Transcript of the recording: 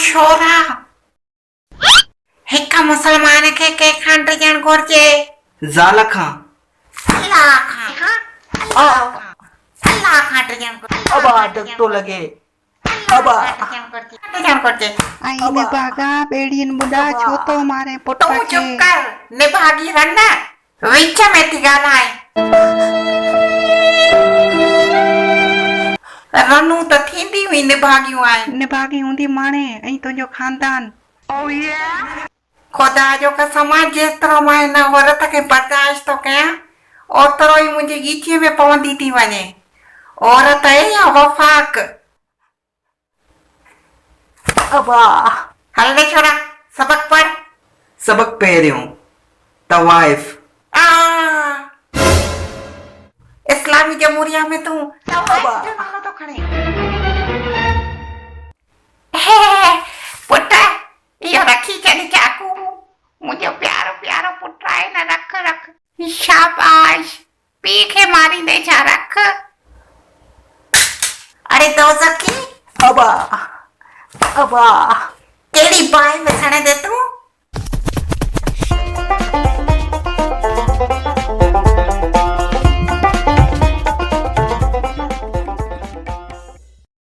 छोरा हिक मुसलमान के खंड ॾियणु घुरिजे। ज़ाल खां अल्लाह खां ॾियणु घुरिजे। अबा डक तो लगे अबा ॾियणु घुरिजे। आई निभागा बेड़ियन बुढ़ा छो तो मारे पुट तूं के चुप कर, निभागी रन विच में थी ॻाल्हाए। रनू त थींदी हुई निभागियूं आहिनि। निभागी हूंदी माणे ऐं तुंहिंजो खानदान। खुदा जो कसम आहे, जेतिरो मां हिन औरत खे बर्दाश्त थो कयां ओतिरो ई मुंहिंजी ॻीचीअ में पवंदी थी वञे। औरत आहे या वफ़ाक। अबा हल रे छोरा सबक पढ़। सबक पहिरियों तवाइफ। इस्लामी जमहूरिया में तूं तवाइफ जो नालो थो खणे। पुट इहो रखी छॾ चाकू, मुंहिंजो प्यारो प्यारो पुट आहे न, रख रख। शाबाश, पीउ खे मारींदे छा, रख। अरे दोज़खी अबा अबा कहिड़ी बाहि विझण दे तूं।